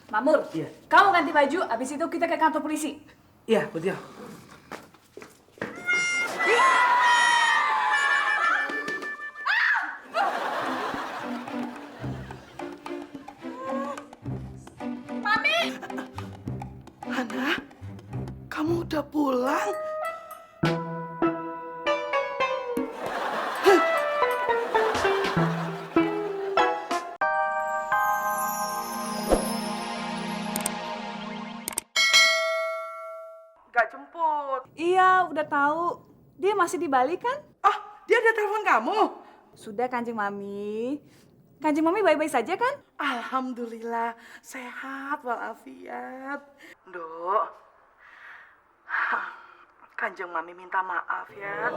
Mamur, Iya. kamu ganti baju, abis itu kita ke kantor polisi. Iya, betul. Mami! Hana, kamu udah pulang? Gak jemput. Iya, udah tahu. Dia masih di Bali kan? Oh, dia ada telepon kamu? Sudah, Kanjeng Mami. Kanjeng Mami baik-baik saja kan? Alhamdulillah, sehat walafiat. Dok, Kanjeng Mami minta maaf ya.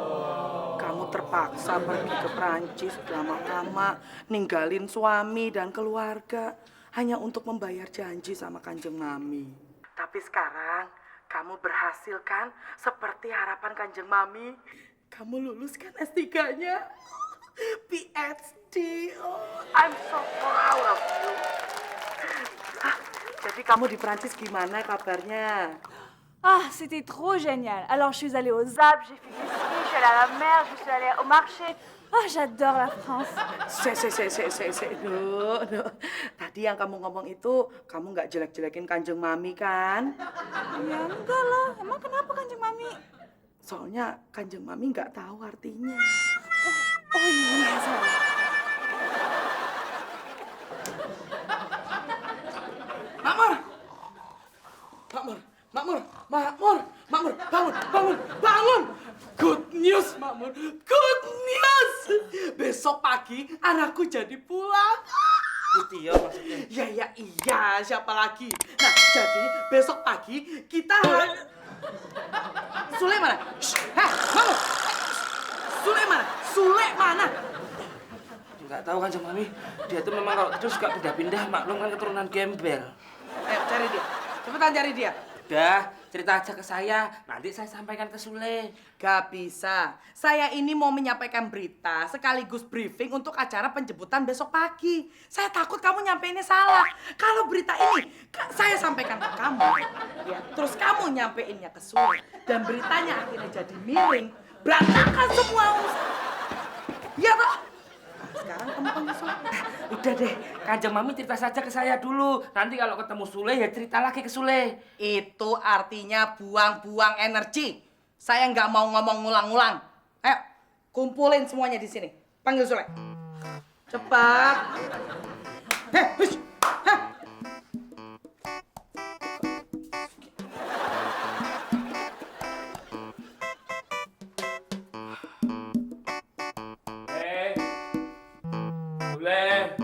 Kamu terpaksa pergi ke Prancis lama-lama, ninggalin suami dan keluarga hanya untuk membayar janji sama Kanjeng Mami. Tapi sekarang kamu berhasil kan seperti harapan Kanjeng Mami. Kamu lulus kan S3-nya? PhD. Oh, I'm so proud of you. Jadi kamu di Prancis gimana kabarnya? Ah, c'était trop génial. Alors, je suis allée aux Alpes, j'ai fait du ski, je suis allée à la mer, je suis allée au marché. Ah, j'adore la France. No. Tadi yang kamu ngomong itu, kamu nggak jelek-jelekin Kanjeng Mami kan? Ya enggak lah, emang kenapa Kanjeng Mami? Soalnya Kanjeng Mami nggak tahu artinya. Oh iya, salah. Makmur! Bangun! Good news, Makmur. Good news! Besok pagi anakku jadi pulang. Putih ya maksudnya. Iya, siapa lagi? Nah, jadi besok pagi kita... Sule mana? Makmur! Sule mana? Nggak tahu kan sama Mami. Dia tuh memang kalau tidur suka pindah-pindah. Maklum kan keturunan gembel. Ayo cari dia. Cepetan cari dia. Udah, cerita aja ke saya. Nanti saya sampaikan ke Sule. Gak bisa. Saya ini mau menyampaikan berita sekaligus briefing untuk acara penjemputan besok pagi. Saya takut kamu nyampeinnya salah. Kalau berita ini saya sampaikan ke kamu, ya, terus kamu nyampeinnya ke Sule dan beritanya akhirnya jadi miring, berantakan semua urusan. Iya toh? Sekarang kamu panggil Sule. Udah deh, Kanjeng Mami cerita saja ke saya dulu. Nanti kalau ketemu Sule ya cerita lagi ke Sule. Itu artinya buang-buang energi. Saya nggak mau ngomong ngulang-ngulang. Ayo, kumpulin semuanya di sini. Panggil Sule. Cepat. Hush. Hah. Sule.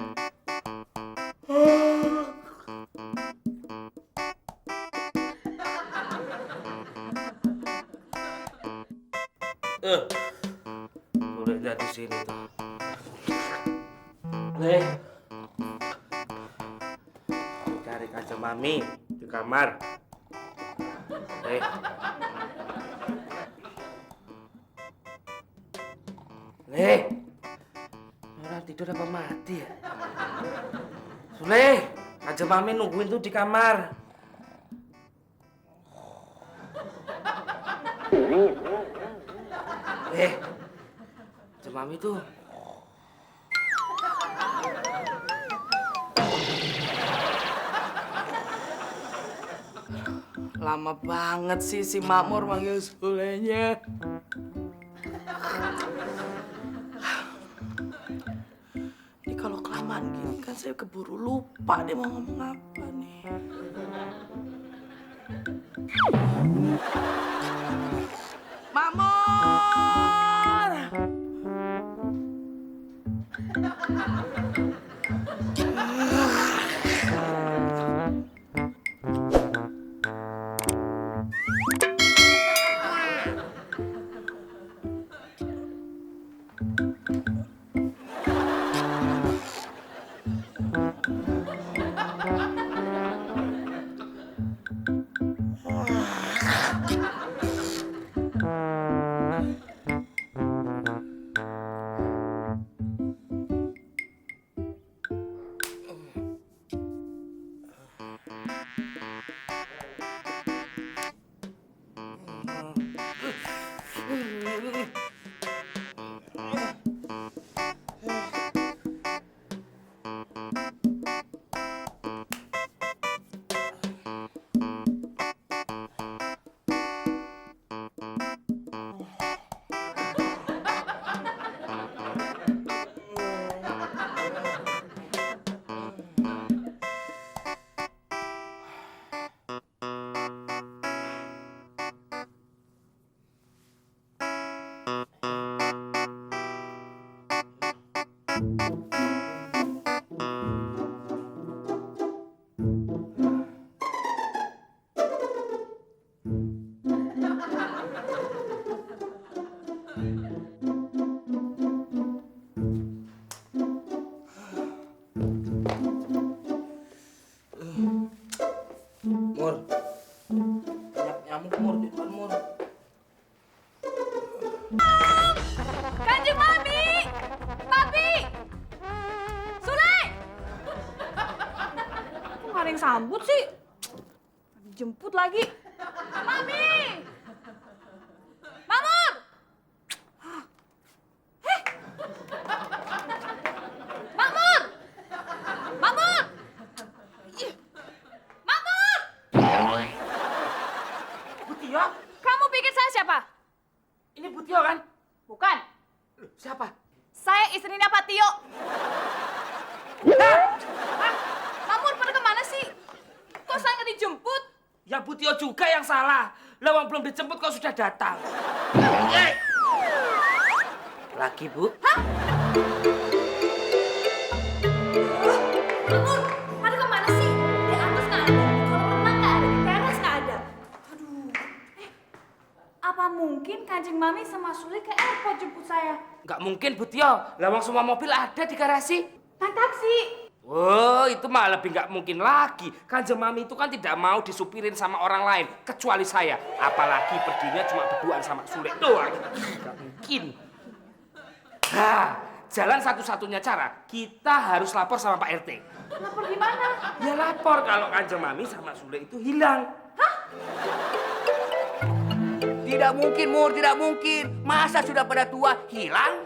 Sule nggak di sini tuh. Cari Kanjeng Mami di kamar. Orang tidur apa mati ya? Sule, Kanjeng Mami nungguin tuh di kamar. Kanjeng Mami tuh. Lama banget sih si Makmur manggil Sulenya. Ini kalau kelamaan gini kan saya keburu lupa dia mau ngomong apa nih. Makmur! Mur, banyak nyamuk Mur di depan Mur. Kanjeng Mami! Papi! Sule! Kok nggak ada yang sambut sih? Dijemput lagi. Mami! Mamur! Heh! Mamur! Mamur! Ih! Mamur! Butio? Kamu pikir saya siapa? Ini Butio kan? Bukan. Loh, siapa? Saya istrinya Pak Tio. Mamur pada kemana sih? Kok saya nggak dijemput? Ya Butio juga yang salah. Lawang belum dijemput kau sudah datang. Lagi Bu? Mamur, pada kemana sih? Di atas nggak ada, di kolam renang nggak ada, di teras nggak ada. Aduh. Apa mungkin Kanjeng Mami sama Sule ke airport jemput saya? Nggak mungkin Butio. Lawang semua mobil ada di garasi. Naik taksi. Oh, itu mah lebih nggak mungkin lagi. Kanjeng Mami itu kan tidak mau disupirin sama orang lain, kecuali saya. Apalagi perginya cuma berduaan sama Sule doang. Nggak mungkin. Nah, jalan satu-satunya cara, kita harus lapor sama Pak RT. Lapor gimana? Ya lapor kalau Kanjeng Mami sama Sule itu hilang. Tidak mungkin, Mur, tidak mungkin. Masa sudah pada tua hilang?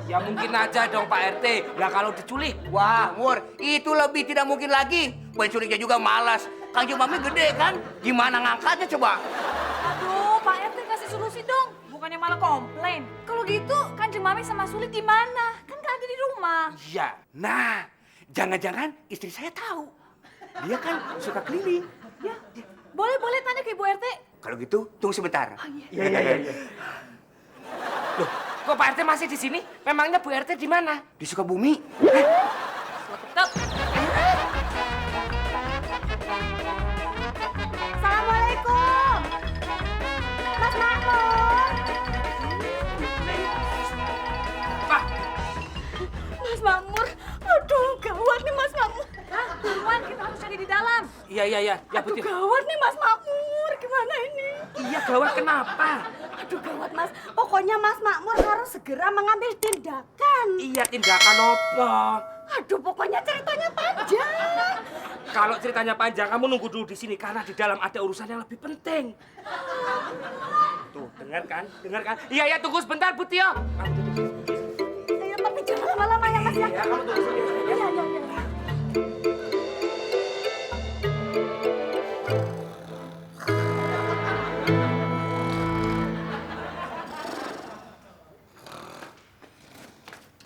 Ya mungkin aja dong Pak RT. Lah kalau diculik. Wah, Mur, itu lebih tidak mungkin lagi. Penculiknya juga malas. Kanjeng Mami gede kan? Gimana ngangkatnya coba? Aduh, Pak RT kasih solusi dong. Bukannya malah komplain. Kalau gitu, Kanjeng Mami sama Sule gimana? Kan nggak ada di rumah. Iya. Nah, jangan-jangan istri saya tahu. Dia kan suka keliling. Ya, boleh tanya ke Ibu RT. Kalau gitu, tunggu sebentar. Iya. Loh, kok Pak RT masih di sini? Memangnya Bu RT di mana? Di Sukabumi. Tetap. Assalamualaikum. Mas Makmur. Pak, Mas Makmur. Aduh, gawat nih Mas Makmur. Hah, buruan kita harus cari di dalam. iya. Ya Aduh, Butio. gawat nih Mas Makmur. Gimana ini? Iya gawat kenapa? Aduh gawat Mas, pokoknya Mas Makmur harus segera mengambil tindakan. Iya tindakan apa? Aduh pokoknya ceritanya panjang. Kalau ceritanya panjang, kamu nunggu dulu di sini karena di dalam ada urusan yang lebih penting. Tuh, dengar kan? Iya, tunggu sebentar, Butio. Kamu duduk. Ya, tapi jangan lama-lama ya Mas ya. Iya, kamu tunggu sini. Ya.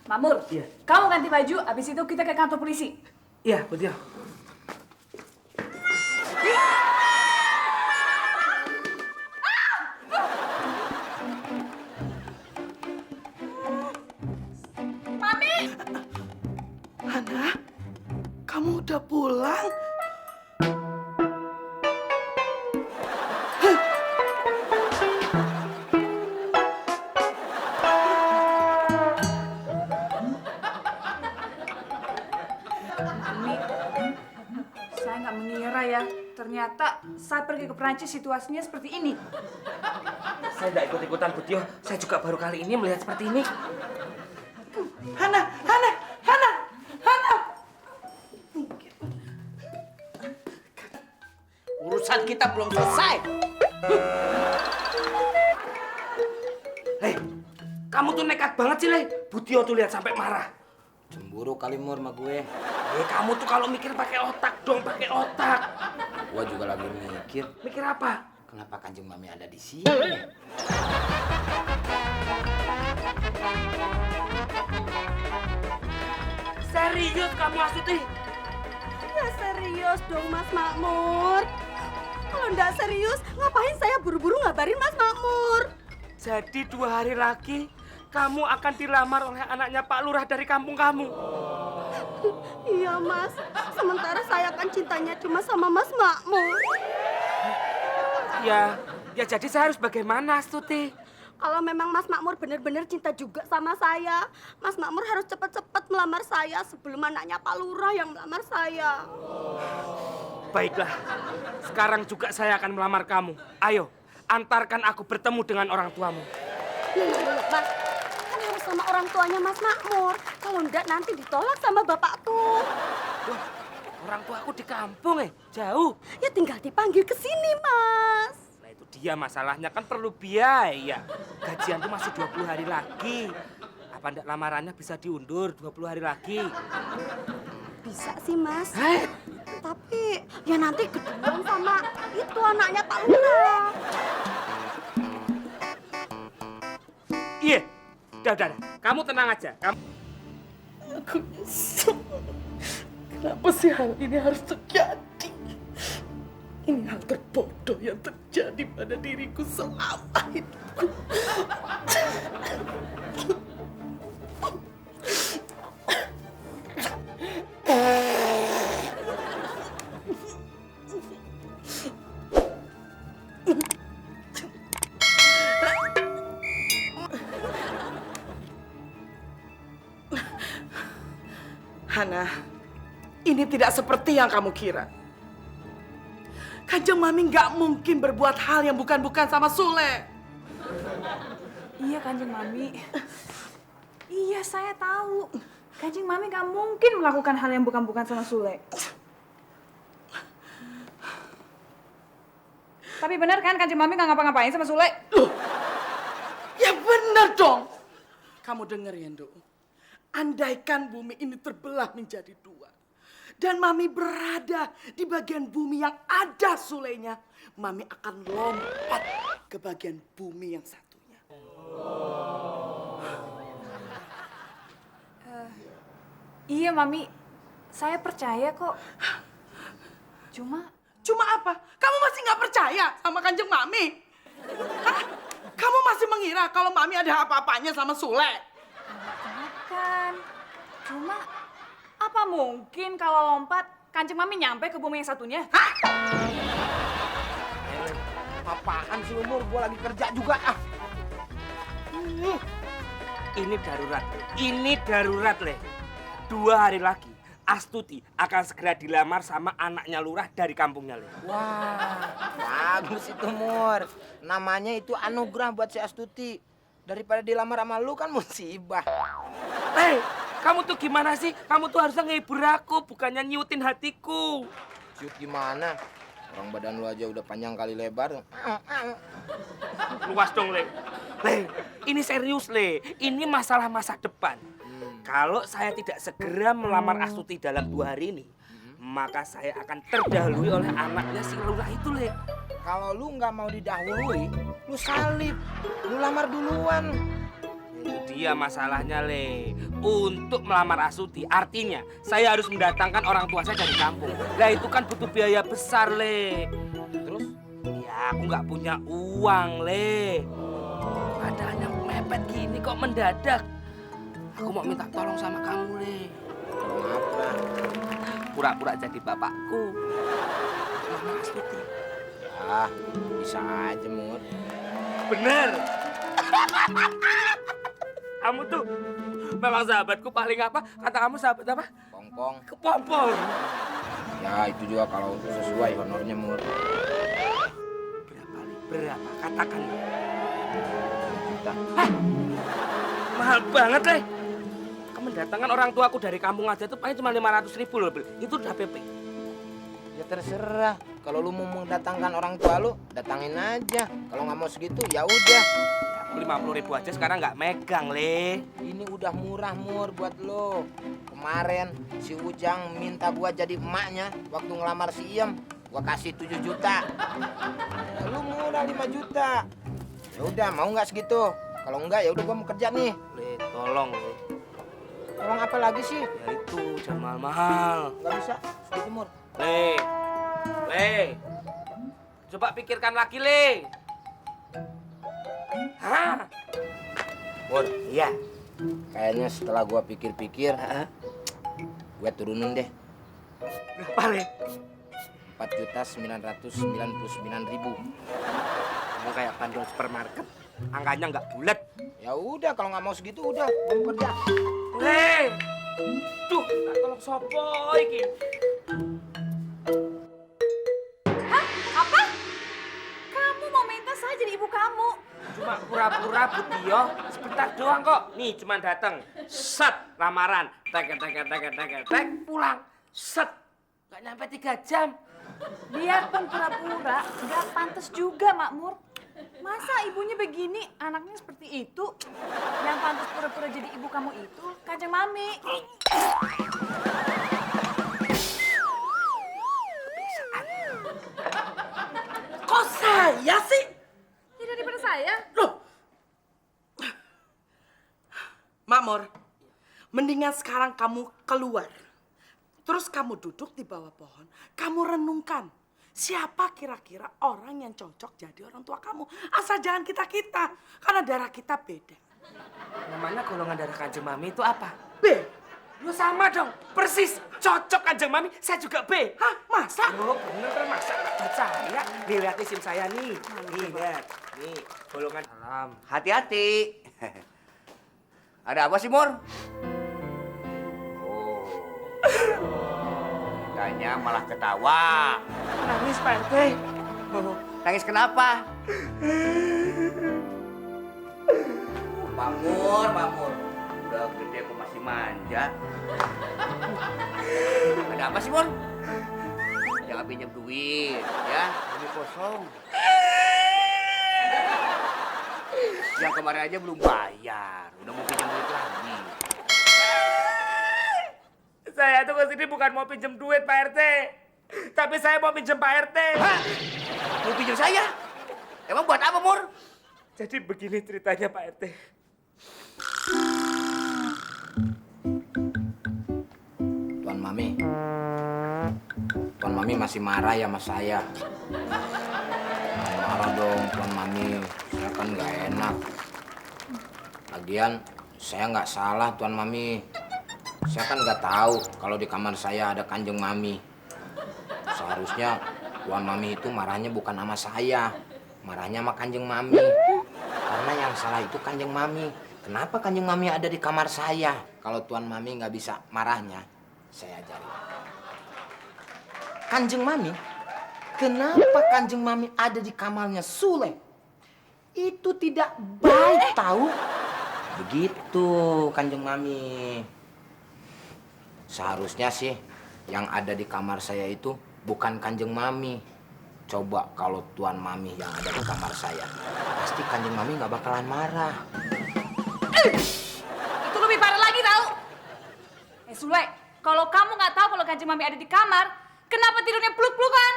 Makmur, Iya. kamu ganti baju, abis itu kita ke kantor polisi. Iya, Butio. Mami! Hana, kamu udah pulang? Mami, saya nggak mengira ya, ternyata saya pergi ke Perancis situasinya seperti ini. Saya tidak ikut-ikutan, Butio. Saya juga baru kali ini melihat seperti ini. Hana. Urusan kita belum selesai. Hei, kamu tuh nekat banget sih, Le. Butio tuh lihat sampai marah. Cemburu kali Mur sama gue. Kamu tuh kalau mikir pakai otak dong, pakai otak. Gue juga lagi mikir, Mikir apa? kenapa Kanjeng Mami ada di sini? Serius kamu Astuti? Ya serius dong Mas Makmur. Kalau nggak serius, ngapain saya buru-buru ngabarin Mas Makmur? Jadi 2 hari lagi kamu akan dilamar oleh anaknya Pak Lurah dari kampung kamu. Iya Mas, sementara saya kan cintanya cuma sama Mas Makmur. Ya jadi saya harus bagaimana, Astuti? Kalau memang Mas Makmur benar-benar cinta juga sama saya, Mas Makmur harus cepat-cepat melamar saya sebelum anaknya Pak Lurah yang melamar saya. Baiklah, sekarang juga saya akan melamar kamu. Ayo, antarkan aku bertemu dengan orang tuamu. Mas, kan harus sama orang tuanya Mas Makmur. Kalau enggak nanti ditolak sama bapak tuh. Wah, orang tua aku di kampung jauh. Ya tinggal dipanggil ke sini, Mas. Nah itu dia masalahnya, kan perlu biaya. Gajian tuh masih 20 hari lagi. Apa ndak lamarannya bisa diundur 20 hari lagi? Bisa sih, Mas. Tapi ya nanti keduluan sama itu anaknya Pak Lurah. Iya, udah. Kamu tenang aja. Aku nyesel. Kenapa sih hal ini harus terjadi? Ini hal terbodoh yang terjadi pada diriku selama hidupku. Hana, ini tidak seperti yang kamu kira. Kanjeng Mami nggak mungkin berbuat hal yang bukan-bukan sama Sule. Iya Kanjeng Mami. Iya saya tahu. Kanjeng Mami gak mungkin melakukan hal yang bukan-bukan sama Sule. Tapi benar kan Kanjeng Mami gak ngapa-ngapain sama Sule? Ya benar dong. Kamu dengar ya, Nduk. Andaikan bumi ini terbelah menjadi dua. Dan Mami berada di bagian bumi yang ada Sulenya. Mami akan lompat ke bagian bumi yang satunya. Iya Mami, saya percaya kok. Cuma apa? Kamu masih nggak percaya sama Kanjeng Mami? Hah? Kamu masih mengira kalau Mami ada apa-apanya sama Sule? Bukan. Cuma apa mungkin kalau lompat Kanjeng Mami nyampe ke bumi yang satunya? Hah? Apaan sih umur? Gua lagi kerja juga ah. Ini darurat, Le. 2 hari lagi, Astuti akan segera dilamar sama anaknya Lurah dari kampungnya, Le. Wah, bagus itu Mur. Namanya itu anugerah buat si Astuti. Daripada dilamar sama lu kan musibah. Hei, kamu tuh gimana sih? Kamu tuh harusnya ngehibur aku, bukannya nyutin hatiku. Ciut gimana? Orang badan lu aja udah panjang kali lebar. Luas dong, Le. Le, ini serius, Le. Ini masalah masa depan. Kalau saya tidak segera melamar Astuti dalam 2 hari ini, maka saya akan terdahului oleh anaknya si Lurah itu, Le. Kalau lu nggak mau didahului, lu salib. Lu lamar duluan. Itu dia masalahnya, Le. Untuk melamar Astuti, artinya saya harus mendatangkan orang tua saya dari kampung. Nah, itu kan butuh biaya besar, Le. Terus? Ya, aku nggak punya uang, Le. Keadaannya mepet gini kok mendadak. Aku mau minta tolong sama kamu, Le. Tolong apa? Pura-pura jadi bapakku. Melamar Astuti. Ya, bisa aja Mur. Bener. Kamu tuh memang sahabatku paling apa? Kata kamu sahabat apa? Pongpong. Kepompong. Ya itu juga kalau sesuai honornya Mur. Berapa, Le? Berapa? Katakan. 2 juta. Hah? Mahal banget, Le. Mendatangkan orang tuaku dari kampung aja tuh paling cuma 500.000 loh, Bel. Itu udah PP. Ya terserah. Kalau lu mau mendatangkan orang tua lu, datangin aja. Kalau nggak mau segitu, ya udah. Aku 50.000 aja sekarang nggak megang, Le. Ini udah murah Mur buat lo. Kemarin si Ujang minta gua jadi emaknya waktu ngelamar si Iem. Gua kasih 7 juta. Ya, lu murah 5 juta. Ya udah, mau nggak segitu? Kalau enggak ya udah gua mau kerja nih. Le, tolong, Le. Tolong apa lagi sih? Ya itu, jangan mahal-mahal. Nggak bisa. Segitu Mur. Le. Le. Coba pikirkan lagi, Le. Hah? Mur, iya. Kayaknya setelah gua pikir-pikir, gua turunin deh. Berapa, Le? 4.999.000. Kamu kayak pandol supermarket. Angkanya nggak bulat. Ya udah, kalau nggak mau segitu udah, gua mau kerja. Le! Duh, tak tolong sopo iki. Hah? Apa? Kamu mau minta saya jadi ibu kamu? Cuma pura-pura, Bu Tio. Sebentar doang kok. Nih, cuma datang. Set, lamaran. Tek, pulang. Set. Nggak nyampe 3 jam. Biarpun pura-pura, nggak pantas juga, Makmur. Masa ibunya begini, anaknya seperti itu? Yang pantas pura-pura jadi ibu kamu itu Kanjeng Mami. Kok saya sih? Ya daripada saya. Loh. Makmur, mendingan sekarang kamu keluar. Terus kamu duduk di bawah pohon, kamu renungkan. Siapa kira-kira orang yang cocok jadi orang tua kamu? Asal jangan kita-kita, karena darah kita beda. Namanya golongan darah Kanjeng Mami itu apa? B. Lu sama dong, persis. Cocok Kanjeng Mami, saya juga B. Hah, masa? Oh bener, masa nggak percaya? Nih, lihat nih SIM saya nih. Nih, lihat. Nih, golongan alam. Hati-hati. Ada apa sih, Mur? Oh. Kayaknya malah ketawa. Nangis, Pak RT. Oh, nangis kenapa? Mamur. Udah gede kok masih manja. Ada apa sih, Mur? Jangan pinjam duit, ya. Ini kosong. Yang kemarin aja belum bayar. Udah mau pinjam duit lagi. Saya tuh kesini bukan mau pinjem duit, Pak RT. Tapi saya mau pinjem Pak RT. Hah? Mau pinjam saya? Emang buat apa, Mur? Jadi begini ceritanya, Pak RT. Tuan Mami masih marah ya sama saya. Marah dong, Tuan Mami. Saya kan nggak enak. Lagian, saya nggak salah, Tuan Mami. Saya kan nggak tahu kalau di kamar saya ada Kanjeng Mami. Seharusnya Tuan Mami itu marahnya bukan sama saya, marahnya sama Kanjeng Mami. Karena yang salah itu Kanjeng Mami. Kenapa Kanjeng Mami ada di kamar saya? Kalau Tuan Mami nggak bisa marahnya, saya ajarin. Kanjeng Mami, kenapa Kanjeng Mami ada di kamarnya Sule? Itu tidak baik tahu. Begitu Kanjeng Mami. Seharusnya sih yang ada di kamar saya itu bukan Kanjeng Mami. Coba kalau Tuan Mami yang ada di kamar saya, pasti Kanjeng Mami nggak bakalan marah. Itu lebih parah lagi tahu. Sule, kalau kamu nggak tahu kalau Kanjeng Mami ada di kamar, kenapa tidurnya peluk-pelukan?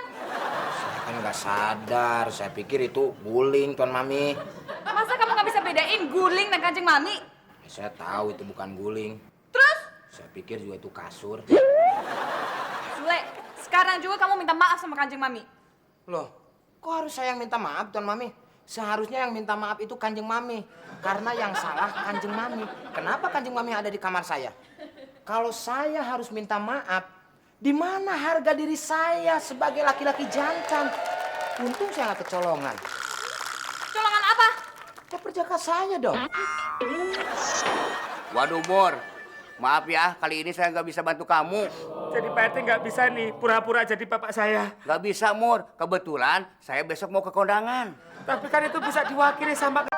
Saya kan nggak sadar, saya pikir itu guling Tuan Mami. Masa kamu nggak bisa bedain guling dan Kanjeng Mami? Saya tahu itu bukan guling. Terus? Saya pikir juga itu kasur. Sule, sekarang juga kamu minta maaf sama Kanjeng Mami. Loh, kok harus saya yang minta maaf, Tuan Mami? Seharusnya yang minta maaf itu Kanjeng Mami. Karena yang salah Kanjeng Mami. Kenapa Kanjeng Mami ada di kamar saya? Kalau saya harus minta maaf, di mana harga diri saya sebagai laki-laki jantan? Untung saya nggak kecolongan. Colongan apa? Ya perjaka saya dong. Waduh, Mur. Maaf ya, kali ini saya nggak bisa bantu kamu. Jadi Pak RT nggak bisa nih pura-pura jadi bapak saya. Nggak bisa, Mur. Kebetulan saya besok mau ke kondangan. Tapi kan itu bisa diwakili sama